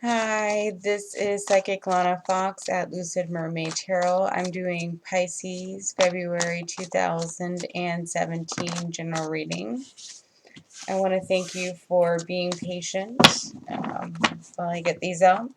Hi, this is Psychic Lana Fox at Lucid Mermaid Tarot. I'm doing Pisces February 2017 general reading. I want to thank you for being patient while I get these out.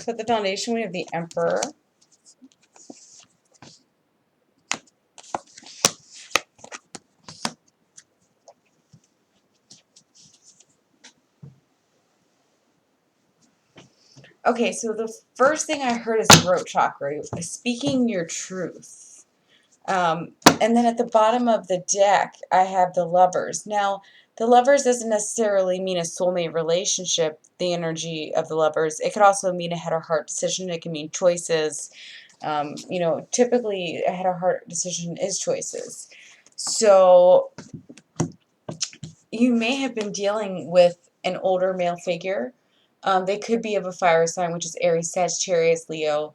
So at the foundation, we have the Emperor. Okay, so the first thing I heard is throat chakra, speaking your truth. And then at the bottom of the deck, I have the Lovers. Now, the Lovers doesn't necessarily mean a soulmate relationship, the energy of the Lovers. It could also mean a head or heart decision. It can mean choices. Typically, a head or heart decision is choices. So, you may have been dealing with an older male figure. They could be of a fire sign, which is Aries, Sagittarius, Leo.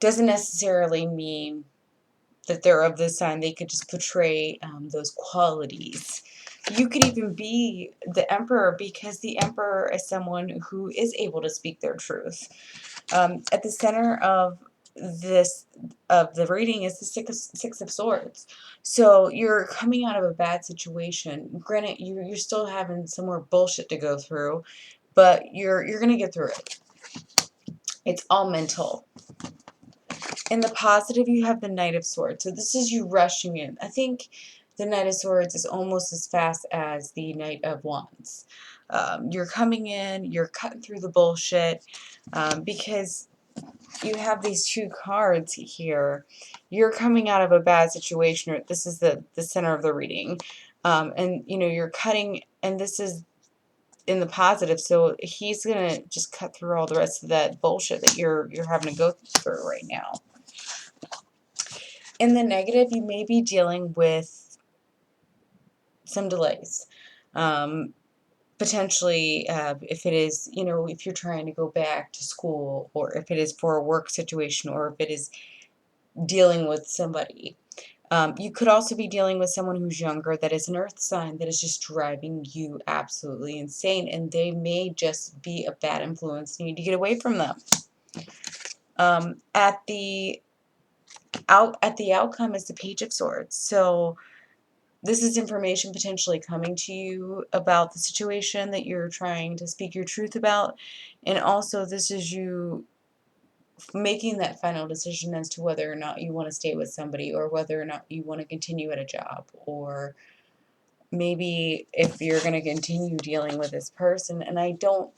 Doesn't necessarily mean that they're of this sign. They could just portray those qualities. You could even be the Emperor, because the Emperor is someone who is able to speak their truth. At the center of the reading is the Six of Swords. So you're coming out of a bad situation. Granted, you're still having some more bullshit to go through, but you're gonna get through it. It's all mental. In the positive, you have the Knight of Swords. So this is you rushing in. I think the Knight of Swords is almost as fast as the Knight of Wands. You're coming in, you're cutting through the bullshit, because you have these two cards here. You're coming out of a bad situation, or this is the center of the reading. And, you're cutting, and this is in the positive, so he's going to just cut through all the rest of that bullshit that you're having to go through right now. In the negative, you may be dealing with some delays. Potentially, if it is, if you're trying to go back to school, or if it is for a work situation, or if it is dealing with somebody. You could also be dealing with someone who's younger that is an earth sign that is just driving you absolutely insane, and they may just be a bad influence. You need to get away from them. At the outcome is the Page of Swords. So this is information potentially coming to you about the situation that you're trying to speak your truth about, and also this is you making that final decision as to whether or not you want to stay with somebody, or whether or not you want to continue at a job, or maybe if you're going to continue dealing with this person. And I don't,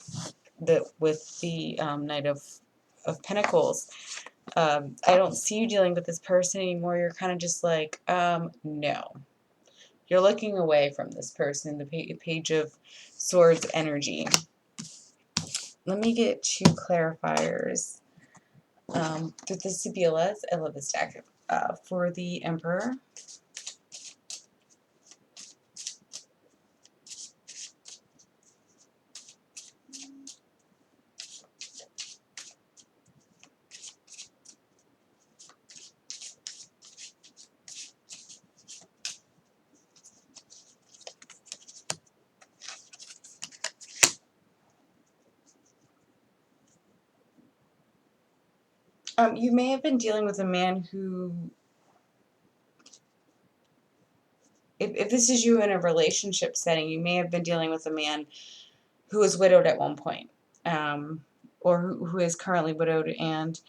that with the Knight of Pentacles, I don't see you dealing with this person anymore. You're kind of just like, no. You're looking away from this person, the Page of Swords energy. Let me get two clarifiers. Through the Sibilas, I love this deck. For the Emperor, you may have been dealing with a man who if this is you in a relationship setting, you may have been dealing with a man who was widowed at one point, or who is currently widowed, and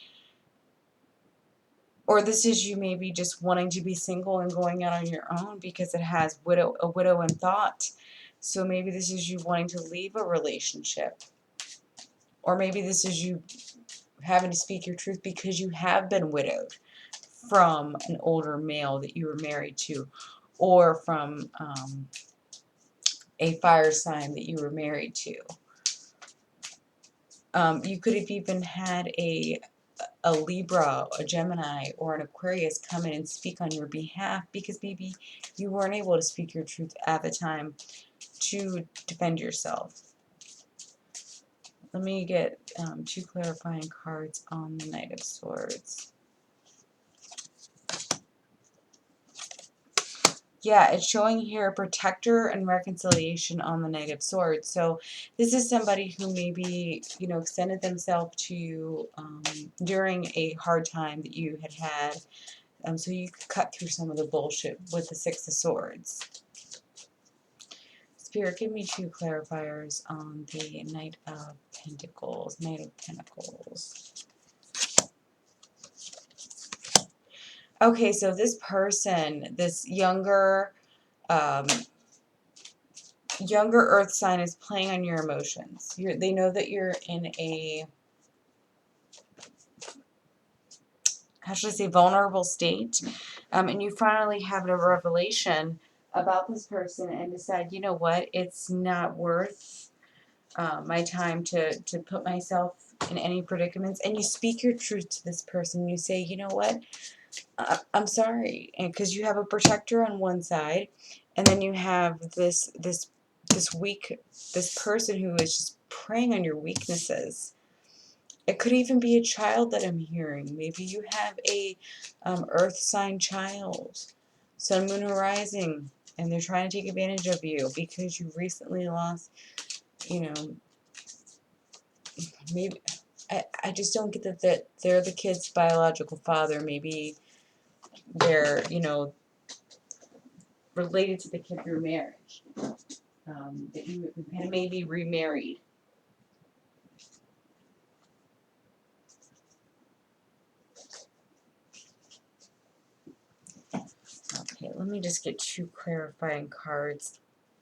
or this is you maybe just wanting to be single and going out on your own because it has a widow in thought. So maybe this is you wanting to leave a relationship, or maybe this is you having to speak your truth because you have been widowed from an older male that you were married to, or from a fire sign that you were married to. You could have even had a Libra, a Gemini, or an Aquarius come in and speak on your behalf because maybe you weren't able to speak your truth at the time to defend yourself. Let me get 2 clarifying cards on the Knight of Swords. Yeah, it's showing here protector and reconciliation on the Knight of Swords. So this is somebody who maybe, extended themselves to you during a hard time that you had had, so you could cut through some of the bullshit with the Six of Swords. Spirit, give me 2 clarifiers on the Knight of Pentacles. Knight of Pentacles. Okay, so this person, this younger earth sign is playing on your emotions. They know that you're in a, how should I say, vulnerable state, and you finally have a revelation about this person and decide, you know what, it's not worth my time to put myself in any predicaments. And you speak your truth to this person. You say, you know what, I'm sorry, and because you have a protector on one side, and then you have this person who is just preying on your weaknesses. It could even be a child that I'm hearing. Maybe you have a earth sign child, sun, moon, or rising, and they're trying to take advantage of you because you recently lost, maybe, I just don't get that they're the kid's biological father. Maybe they're, related to the kid through marriage. That you may be remarried. Okay, let me just get 2 clarifying cards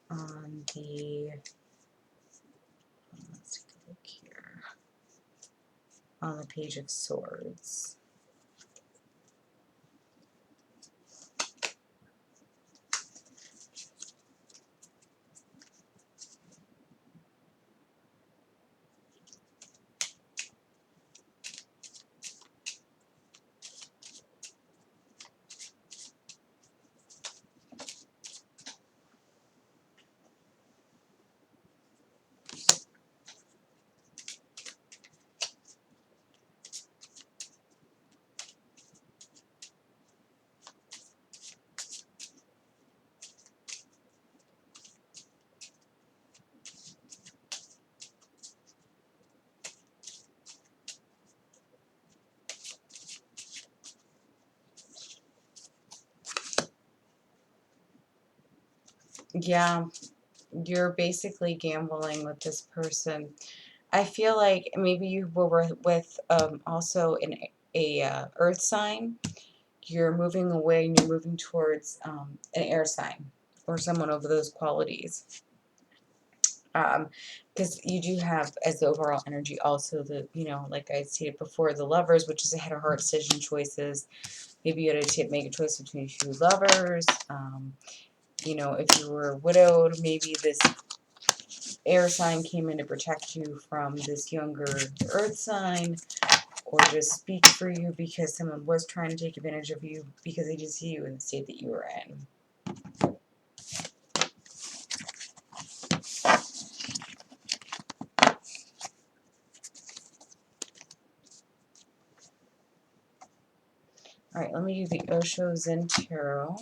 on the, let's take a look here, on the Page of Swords. Yeah, you're basically gambling with this person. I feel like maybe you were with also a earth sign. You're moving away and you're moving towards an air sign or someone of those qualities. Because you do have, as the overall energy, also the, like I stated before, the Lovers, which is a head or heart decision choices. Maybe you had to make a choice between 2 lovers. If you were widowed, maybe this air sign came in to protect you from this younger earth sign, or just speak for you because someone was trying to take advantage of you because they just see you in the state that you were in. All right, let me do the Osho Zen Tarot.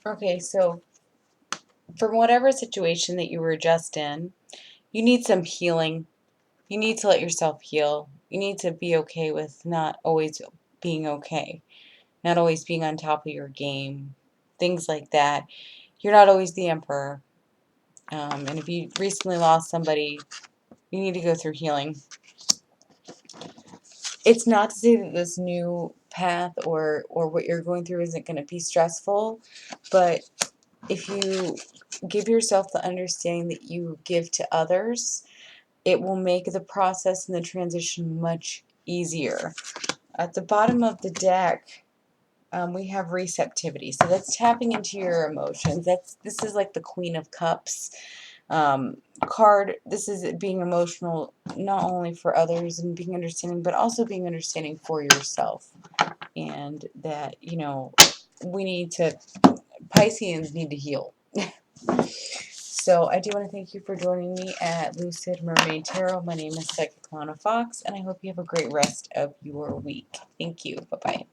Okay, so from whatever situation that you were just in, you need some healing. You need to let yourself heal. You need to be okay with not always being okay, not always being on top of your game, things like that. You're not always the emperor. And if you recently lost somebody, you need to go through healing. It's not to say that this new path or what you're going through isn't going to be stressful, but if you give yourself the understanding that you give to others, it will make the process and the transition much easier. At the bottom of the deck, we have receptivity. So that's tapping into your emotions. This is like the Queen of Cups card. This is being emotional not only for others and being understanding, but also being understanding for yourself. And that, we need to, Pisceans need to heal. So I do want to thank you for joining me at Lucid Mermaid Tarot. My name is Psychic Lana Fox, and I hope you have a great rest of your week. Thank you. Bye-bye.